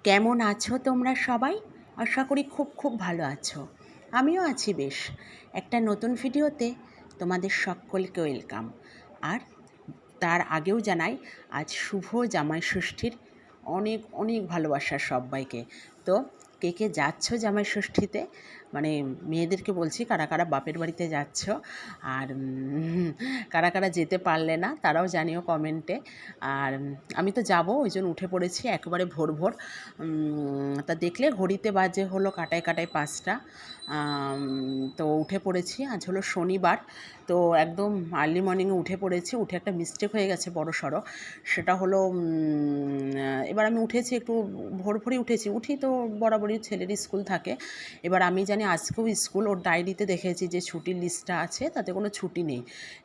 কেমন আছো তোমরা সবাই? আশা করি খুব খুব ভালো আছো। আমিও আছি বেশ। একটা নতুন ভিডিওতে তোমাদের সকলকে ওয়েলকাম। আর তার আগেও জানাই আজ শুভ জামাই ষষ্ঠীর অনেক অনেক ভালোবাসা সব্বাইকে। তো কে কে যাচ্ছ জামাই ষষ্ঠীতে, মানে মেয়েদেরকে বলছি কারা কারা বাপের বাড়িতে যাচ্ছ, আর কারা কারা যেতে পারলে না তারাও জানিও কমেন্টে। আর আমি তো যাব, ওই জন্য উঠে পড়েছি একেবারে ভোর ভোর। তা দেখলে ঘড়িতে বাজে হলো কাটায় কাটায় 5টা। তো উঠে পড়েছি, আজ হলো শনিবার। তো একদম আর্লি মর্নিংয়ে উঠে পড়েছি। উঠে একটা মিস্টেক হয়ে গেছে বড় সড়ো। সেটা হলো এবার আমি উঠেছি একটু ভোর ভোরই উঠি তো বরাবরই ছেলের স্কুল থাকে। এবার আমি জানি আজকেও স্কুল, ওর ডায়েরিতে দেখেছি যে ছুটির লিস্টটা আছে, তাতে কোনো ছুটি নেই।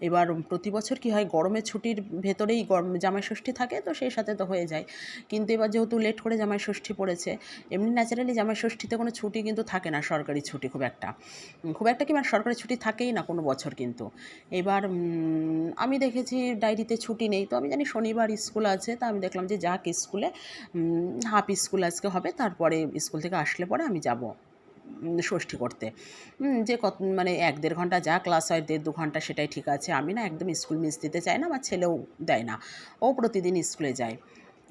এবার প্রতি বছর কী হয়, গরমের ছুটির ভেতরেই জামাই ষষ্ঠী থাকে, তো সেই সাথে তো হয়ে যায়। কিন্তু এবার যেহেতু লেট করে জামাই ষষ্ঠী পড়েছে, এমনি ন্যাচারালি জামাই ষষ্ঠীতে কোনো ছুটি কিন্তু থাকে না, সরকারি ছুটি খুব একটা কি মানে সরকারি ছুটি থাকেই না কোনো বছর কিন্তু। এবার আমি দেখেছি ডায়েরিতে ছুটি নেই, তো আমি জানি শনিবার স্কুল আছে, তা আমি দেখলাম যে যাক স্কুলে হাফ স্কুল আজকে হবে, তারপরে স্কুল থেকে আসলে পরে আমি যাব ষষ্ঠী করতে। যে কত মানে 1-1.5 ঘন্টা যা ক্লাস হয় 1.5-2 ঘন্টা সেটাই ঠিক আছে। আমি না একদম স্কুল মিস দিতে চাই না, আমার ছেলেও দেয় না, ও প্রতিদিন স্কুলে যায়।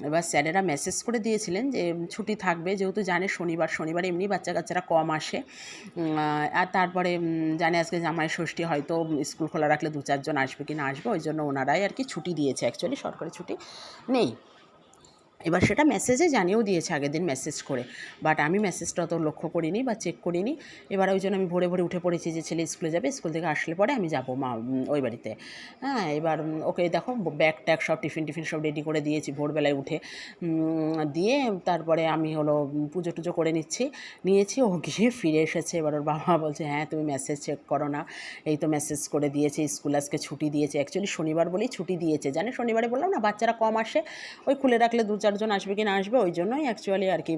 এবার স্যারেরা মেসেজ করে দিয়েছিলেন যে ছুটি থাকবে, যেহেতু জানে শনিবার এমনি বাচ্চা কাচ্চারা কম আসে। আর তারপরে জানে আজকে জামাই ষষ্ঠী, হয়তো স্কুল খোলা রাখলে 2-4 জন আসবে কি না আসবে, ওই জন্য ওনারাই আর কি ছুটি দিয়েছে, অ্যাকচুয়ালি সরকারি ছুটি নেই। এবার সেটা মেসেজে জানিয়েও দিয়েছে আগের দিন মেসেজ করে, বাট আমি মেসেজটা অত লক্ষ্য করিনি বা চেক করিনি। এবার ওই জন্য আমি ভোরে ভোরে উঠে পড়েছি যে ছেলে স্কুলে যাবে, স্কুল থেকে আসলে পরে আমি যাবো ওই বাড়িতে। হ্যাঁ, এবার ওকে দেখো ব্যাগ ট্যাগ সব টিফিন সব রেডি করে দিয়েছি ভোরবেলায় উঠে। দিয়ে তারপরে আমি হলো পুজো টুজো করে নিয়েছি। ও গিয়ে ফিরে এসেছে, এবার ওর বাবা বলছে হ্যাঁ তুমি মেসেজ চেক করো না, এই তো মেসেজ করে দিয়েছে স্কুল আজকে ছুটি দিয়েছে। অ্যাকচুয়ালি শনিবার বলেই ছুটি দিয়েছে, জানে শনিবারে বললাম না বাচ্চারা কম আসে, ওই খুলে রাখলে 2-4 জন আসবে কি না আসবে, ওই জন্যই অ্যাকচুয়ালি আর কি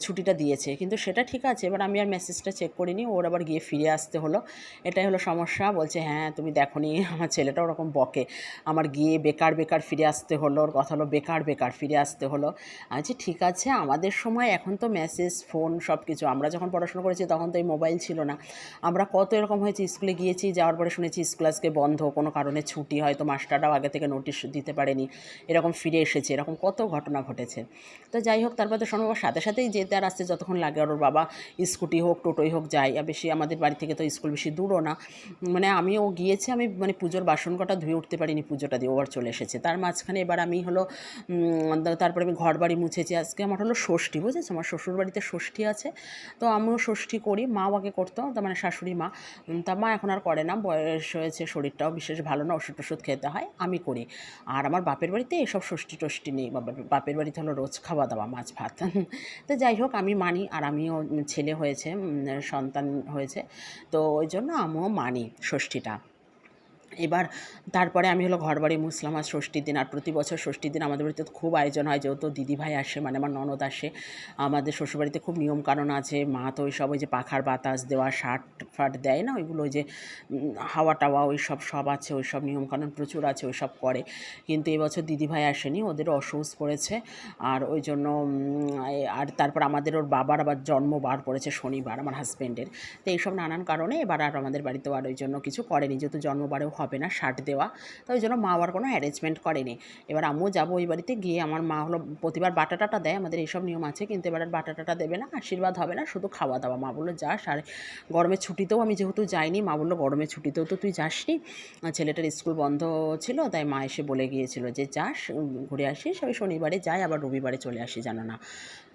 ছুটিটা দিয়েছে। কিন্তু সেটা ঠিক আছে, এবার আমি আর মেসেজটা চেক করিনি, ওর আবার গিয়ে ফিরে আসতে হলো। এটাই হলো সমস্যা। বলছে হ্যাঁ তুমি দেখোনি, আমার ছেলেটা ওরকম বকে, আমার গিয়ে বেকার ফিরে আসতে হলো, ওর কথা হলো বেকার ফিরে আসতে হলো। আচ্ছা ঠিক আছে, আমাদের সময় এখন তো মেসেজ ফোন সব কিছু, আমরা যখন পড়াশোনা করেছি তখন তো এই মোবাইল ছিল না। আমরা কত এরকম হয়েছে, স্কুলে গিয়েছি, যাওয়ার পরে শুনেছি স্কুল আজকে বন্ধ, কোনো কারণে ছুটি, হয়তো মাস্টাররাও আগে থেকে নোটিশ দিতে পারেনি, এরকম ফিরে এসেছে, এরকম কত ঘটনা ঘটেছে। তো যাই হোক, তারপর তো শোনো সাথে সাথেই যেতে আর আসতে যতক্ষণ লাগে, আর ওর বাবা স্কুটি হোক টোটোই হোক যায়, আর বেশি আমাদের বাড়ি থেকে তো স্কুল বেশি দূরও না। মানে আমিও গিয়েছি, আমি মানে পুজোর বাসন কটা ধুয়ে উঠতে পারিনি, পুজোটা দিয়ে ওবার চলে এসেছে। তার মাঝখানে এবার আমি হলো তারপরে আমি ঘর বাড়ি মুছেছি। আজকে আমার হলো ষষ্ঠী, বুঝেছো, আমার শ্বশুর বাড়িতে ষষ্ঠী আছে, তো আমিও ষষ্ঠী করি। মাও আগে করতো, তার মানে শাশুড়ি মা, তা মা এখন আর করে না, বয়স হয়েছে, শরীরটাও বিশেষ ভালো না, ওষুধ টষুধ খেতে হয়, আমি করি। আর আমার বাপের বাড়িতে এসব ষষ্ঠী টষ্ঠী নেই, বাপের বাড়িতে হলো রোজ খাওয়া দাওয়া মাছ ভাত। তো যাই হোক আমি মানি, আর আমিও ছেলে হয়েছে, সন্তান হয়েছে, তো ওই জন্য আমিও মানি ষষ্ঠীটা। এবার তারপরে আমি হলো ঘর বাড়ি মুছলাম আর ষষ্ঠীর দিন। আর প্রতি বছর ষষ্ঠীর দিন আমাদের বাড়িতে খুব আয়োজন হয়, যেহেতু দিদিভাই আসে, মানে আমার ননদ আসে, আমাদের শ্বশুরবাড়িতে খুব নিয়মকানুন আছে। মা তো ওই সব ওই যে পাখার বাতাস দেওয়া, শার্ট ফাট দেয় না ওইগুলো, ওই যে হাওয়া টাওয়া ওই সব আছে, ওই সব নিয়মকানুন প্রচুর আছে, ওই সব করে। কিন্তু এবছর দিদিভাই আসেনি, ওদের অসুখ পড়েছে, আর ওই জন্য আর তারপর আমাদের ওর বাবার আবার জন্মবার পড়েছে শনিবার, আমার হাজব্যান্ডের। তো এইসব নানান কারণে এবার আর আমাদের বাড়িতেও আর ওই জন্য কিছু করেনি, যেহেতু জন্মবারেও হবে না শার্ট দেওয়া, তো ওই জন্য মা আর কোনো অ্যারেঞ্জমেন্ট করেনি। এবার আমিও যাবো ওই বাড়িতে, গিয়ে আমার মা হলো প্রতিবার বাটা টাটা দেয়, আমাদের এইসব নিয়ম আছে, কিন্তু এবার আর বাটা টাটা দেবে না, আশীর্বাদ হবে না, শুধু খাওয়া দাওয়া। মা বললো যাস, আর গরমের ছুটিতেও আমি যেহেতু যাইনি, মা বললো গরমের ছুটিতেও তো তুই যাসনি, ছেলেটার স্কুল বন্ধ ছিল, তাই মা এসে বলে গিয়েছিল যে যাস, ঘুরে আসিস, ওই শনিবারে যাই আবার রবিবারে চলে আসি, জানো না।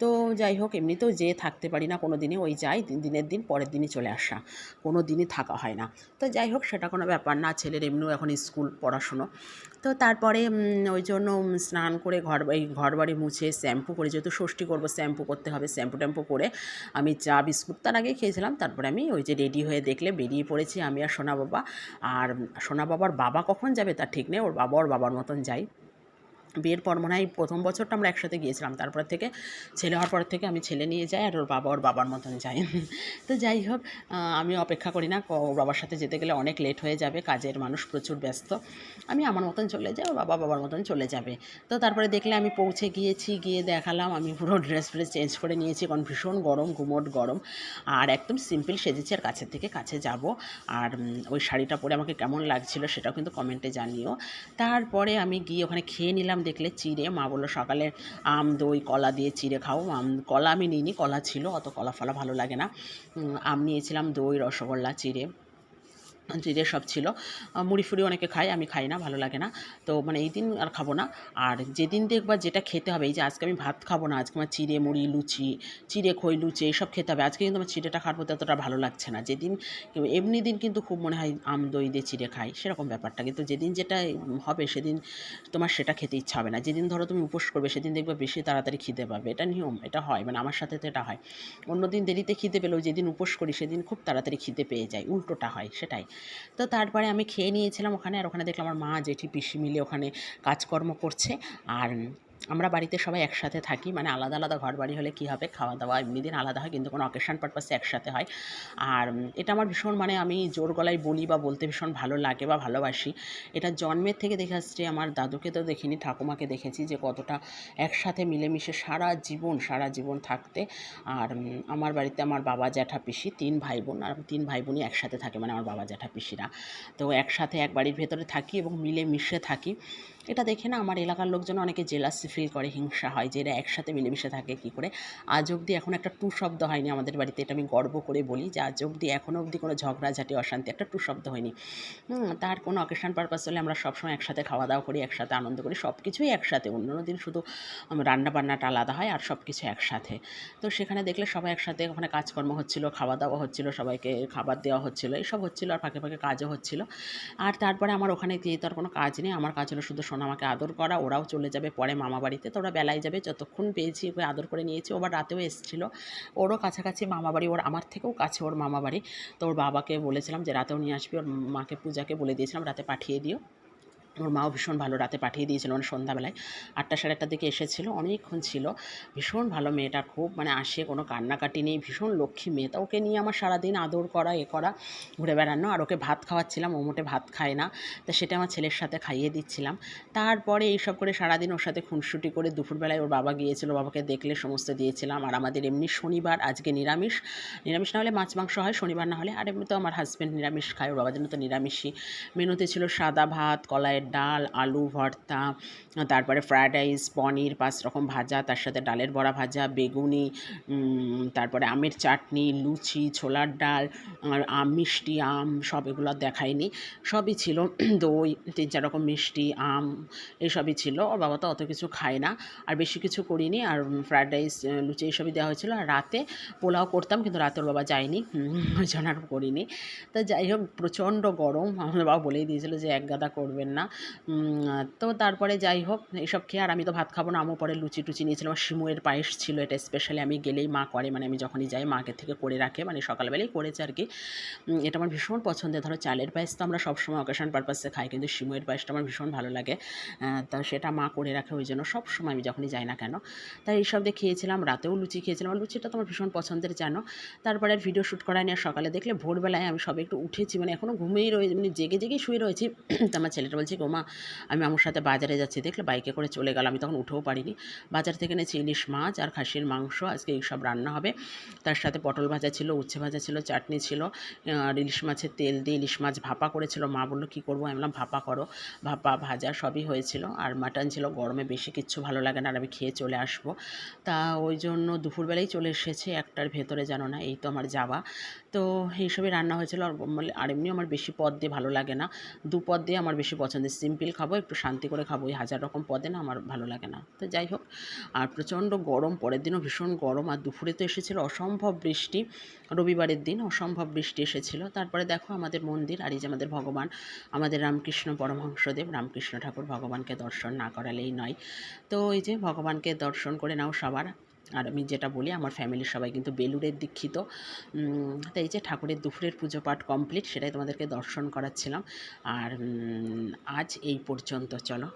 তো যাই হোক, এমনিতেও যেয়ে থাকতে পারি না কোনো দিনই, ওই যাই দিনের দিন পরের দিনই চলে আসা, কোনো দিনই থাকা হয় না। তো যাই হোক সেটা কোনো ব্যাপার না, ছেলের এমনিও এখন স্কুল পড়াশুনো। তো তারপরে ওই জন্য স্নান করে ঘর বাড়ি মুছে শ্যাম্পু করে, যেহেতু ষষ্ঠী করবো শ্যাম্পু করতে হবে, শ্যাম্পু ট্যাম্পু করে আমি চা বিস্কুট তার আগেই খেয়েছিলাম। তারপরে আমি ওই যে রেডি হয়ে দেখলে বেরিয়ে পড়েছি আমি আর সোনা বাবা। আর সোনা বাবার বাবা কখন যাবে তার ঠিক নেই, ওর বাবার মতন যাই। বিয়ের পর মনে হয় প্রথম বছরটা আমরা একসাথে গিয়েছিলাম, তারপর থেকে ছেলে হওয়ার পর থেকে আমি ছেলে নিয়ে যাই আর ওর বাবা ওর বাবার মতন যায়। তো যাই হোক, আমি অপেক্ষা করি না, ওর বাবার সাথে যেতে গেলে অনেক লেট হয়ে যাবে, কাজের মানুষ প্রচুর ব্যস্ত, আমি আমার মতন চলে যাই, ওর বাবা বাবার মতন চলে যাবে। তো তারপরে দেখলে আমি পৌঁছে গিয়েছি, গিয়ে দেখালাম আমি পুরো ড্রেস ফ্রেস চেঞ্জ করে নিয়েছি, কারণ ভীষণ গরম, গুমোট গরম, আর একদম সিম্পল সেজেছি, আর কাছের থেকে কাছে যাব। আর ওই শাড়িটা পরে আমাকে কেমন লাগছিল সেটাও কিন্তু কমেন্টে জানিও। তারপরে আমি গিয়ে ওখানে খেয়ে নিলাম, দেখলে চিড়ে, মা বললো সকালে আম দই কলা দিয়ে চিড়ে খাও। কলা আমি নিইনি, কলা ছিল, অত কলা ফলা ভালো লাগে না। আম নিয়েছিলাম, দই, রসগোল্লা, চিড়ে সব ছিল। মুড়ি ফুড়ি অনেকে খায়, আমি খাই না, ভালো লাগে না। তো মানে এই দিন আর খাবো না। আর যেদিন দেখবা যেটা খেতে হবে, এই যে আজকে আমি ভাত খাবো না, আজকে আমার চিড়ে মুড়ি লুচি, চিড়ে খই লুচি এইসব খেতে হবে। আজকে কিন্তু আমার চিড়েটা খাওয়ার প্রতি অতটা ভালো লাগছে না। যেদিন এমনি দিন কিন্তু খুব মনে হয় আম দই দিয়ে চিড়ে খাই, সেরকম ব্যাপারটা। কিন্তু যেদিন যেটা হবে সেদিন তোমার সেটা খেতে ইচ্ছা হবে না। যেদিন ধরো তুমি উপোস করবে সেদিন দেখবে বেশি তাড়াতাড়ি খিদে পাবে, এটা নিয়ম, এটা হয়, মানে আমার সাথে তো এটা হয়। অন্য দিন দেরিতে খিদে পেলেও যেদিন উপোস করি সেদিন খুব তাড়াতাড়ি খিদে পেয়ে যায়, উল্টোটা হয়, সেটাই। তো তারপরে আমি খেয়ে নিয়েছিলাম ওখানে, আর ওখানে দেখলাম আমার মা জেঠি পিসি মিলে ওখানে কাজকর্ম করছে। আর আমরা বাড়িতে সবাই একসাথে থাকি, মানে আলাদা আলাদা ঘর বাড়ি হলে কী হবে, খাওয়া দাওয়া এমনি দিন আলাদা হয়, কিন্তু কোনো অকেশন পারপাসে একসাথে হয়। আর এটা আমার ভীষণ, মানে আমি জোর গলায় বলি বা বলতে ভীষণ ভালো লাগে বা ভালোবাসি। এটা জন্মের থেকে দেখে আসছি, আমার দাদুকে তো দেখিনি, ঠাকুমাকে দেখেছি যে কতটা একসাথে মিলেমিশে সারা জীবন থাকতে। আর আমার বাড়িতে আমার বাবা জ্যাঠা পিসি 3 ভাই বোন, আর 3 ভাই বোনই একসাথে থাকে, মানে আমার বাবা জ্যাঠা পিসিরা। তো একসাথে এক বাড়ির ভেতরে থাকি এবং মিলেমিশে থাকি। এটা দেখে না আমার এলাকার লোকজন অনেকে জেলাসি ফিল করে, হিংসা হয় যে এরা একসাথে মিলেমিশে থাকে কী করে। আজ অবধি এখন একটা টু শব্দ হয়নি আমাদের বাড়িতে, এটা আমি গর্ব করে বলি যে আজ অবধি এখনও অবধি কোনো ঝগড়াঝাটি অশান্তি একটা টু শব্দ হয়নি। তার কোনো অকেশন পারপাস হলে আমরা সবসময় একসাথে খাওয়া দাওয়া করি, একসাথে আনন্দ করি, সব কিছুই একসাথে। অন্য দিন শুধু রান্না বান্নাটা আলাদা হয়, আর সব কিছু একসাথে। তো সেখানে দেখলে সবাই একসাথে ওখানে কাজকর্ম হচ্ছিলো, খাওয়া দাওয়া হচ্ছিলো, সবাইকে খাবার দেওয়া হচ্ছিলো, এইসব হচ্ছিলো, আর ফাঁকে ফাঁকে কাজও হচ্ছিলো। আর তারপরে আমার ওখানে গিয়ে তো আর কোনো কাজ নেই, আমার কাজ হলো শুধু সোনামাকে আদর করা। ওরাও চলে যাবে পরে মামা বাড়িতে, তো ওরা বেলায় যাবে, যতক্ষণ পেয়েছি ওকে আদর করে নিয়েছি। ও আবার রাতেও এসেছিলো, ওরও কাছাকাছি মামা বাড়ি, ওর আমার থেকেও কাছে ওর মামা বাড়ি। তো ওর বাবাকে বলেছিলাম যে রাতেও নিয়ে আসবি, ওর মাকে পূজাকে বলে দিয়েছিলাম রাতে পাঠিয়ে দিও। ওর মাও ভীষণ ভালো, রাতে পাঠিয়ে দিয়েছিল, মানে সন্ধ্যাবেলায় 8টা সাড়ে 8টার দিকে এসেছিলো, অনেকক্ষণ ছিল। ভীষণ ভালো মেয়েটা, খুব মানে আসে, কোনো কান্নাকাটি নেই, ভীষণ লক্ষ্মী মেয়ে। তা ওকে নিয়ে আমার সারাদিন আদর করা, এ করা, ঘুরে বেড়ানো। আর ওকে ভাত খাওয়াচ্ছিলাম, ও মোটে ভাত খায় না, তা সেটা আমার ছেলের সাথে খাইয়ে দিচ্ছিলাম। তারপরে এইসব করে সারাদিন ওর সাথে খুনসুটি করে দুপুরবেলায় ওর বাবা গিয়েছিলো, বাবাকে দেখলে সমস্ত দিয়েছিলাম। আর আমাদের এমনি শনিবার আজকে নিরামিষ, নিরামিষ না হলে মাছ মাংস হয়, শনিবার না হলে। আর এমনি তো আমার হাজব্যান্ড নিরামিষ খায়, ওর বাবার জন্য তো নিরামিষই। মেনুতে ছিল সাদা ভাত, কলাইয়ের ডাল, আলু ভর্তা, তারপরে ফ্রায়েড রাইস, পনির, 5 রকম ভাজা, তার সাথে ডালের বড়া ভাজা, বেগুনি, তারপরে আমের চাটনি, লুচি, ছোলার ডাল, আর মিষ্টি আম, সব এগুলো দেখায়নি, সবই ছিল। দই, 3-4 রকম মিষ্টি আম, এইসবই ছিল। ওর বাবা তো অত কিছু খায় না, আর বেশি কিছু করিনি। আর ফ্রায়েড রাইস, লুচি এইসবই দেওয়া হয়েছিল। আর রাতে পোলাও করতাম, কিন্তু রাতে ওর বাবা যায়নি, ওই জন্য আর করিনি। তো যাই হোক, প্রচণ্ড গরম, আমার বাবা বলেই দিয়েছিল যে এক গাদা করবেন না। তো তারপরে যাই হোক এইসব খেয়ে, আর আমি তো ভাত খাবো না, আমিও পরে লুচি টুচি নিয়েছিলাম। সিমুয়ের পায়েস ছিল, এটা স্পেশালি আমি গেলেই মা করে, মানে আমি যখনই যাই মা আগে থেকে করে রাখে, মানে সকালবেলাই করেছে আর কি। এটা আমার ভীষণ পছন্দের। ধরো চালের পায়েস তো আমরা সবসময় অকেশন পারপাসে খাই, কিন্তু সিমুয়ের পায়েসটা আমার ভীষণ ভালো লাগে। তা সেটা মা করে রাখে, ওই জন্য সবসময় আমি যখনই যাই না কেন। তাই এইসব দিয়ে খেয়েছিলাম, রাতেও লুচি খেয়েছিলাম, আর লুচিটা তো আমার ভীষণ পছন্দের জানো। তারপরে আর ভিডিও শ্যুট করা নিয়ে সকালে দেখলে ভোরবেলায় আমি সবে একটু উঠেছি, মানে এখনও ঘুমিয়েই রয়েছে, মানে জেগে জেগেই শুয়ে রয়েছি। তো আমার ছেলেটা বলছে গোমা আমি আমার সাথে বাজারে যাচ্ছি, দেখলে বাইকে করে চলে গেল, আমি তখন উঠেও পারিনি। বাজার থেকে এনেছি ইলিশ মাছ আর খাসির মাংস, আজকে এইসব রান্না হবে। তার সাথে পটল ভাজা ছিল, উচ্ছে ভাজা ছিল, চাটনি ছিল, আর ইলিশ মাছের তেল দিয়ে ইলিশ মাছ ভাপা করেছিল। মা বললো কী করবো, আমি বললাম ভাপা করো, ভাপা ভাজা সবই হয়েছিল। আর মাটন ছিল, গরমে বেশি কিচ্ছু ভালো লাগে না, আর আমি খেয়ে চলে আসবো। তা ওই জন্য দুপুরবেলাই চলে এসেছে, 1টার ভেতরে জানো না, এই তো আমার যাওয়া। তো এইসবই রান্না হয়েছিল। আর এমনিও আমার বেশি পদ দিয়ে ভালো লাগে না, 2 পদ দিয়ে আমার বেশি পছন্দের। সিম্পল খাবো, একটু শান্তি করে খাবো, এই 1000 রকম পদে না আমার ভালো লাগে না। তো যাই হোক, আর প্রচণ্ড গরম, পরের দিনও ভীষণ গরম। আর দুপুরে তো এসেছিলো অসম্ভব বৃষ্টি, রবিবারের দিন অসম্ভব বৃষ্টি এসেছিলো। তারপরে দেখো আমাদের মন্দির, আর এই যে আমাদের ভগবান, আমাদের রামকৃষ্ণ পরমহংসদেব, রামকৃষ্ণ ঠাকুর, ভগবানকে দর্শন না করালেই নয়। তো এই যে ভগবানকে দর্শন করে নাও সবার। আর আমি যেটা বলি, আমার ফ্যামিলির সবাই কিন্তু বেলুড়ের দীক্ষিত। তো এই যে ঠাকুরের দুপুরের পুজো পাঠ কমপ্লিট, সেটাই তোমাদেরকে দর্শন করাচ্ছিলাম। আর আজ এই পর্যন্ত, চলো।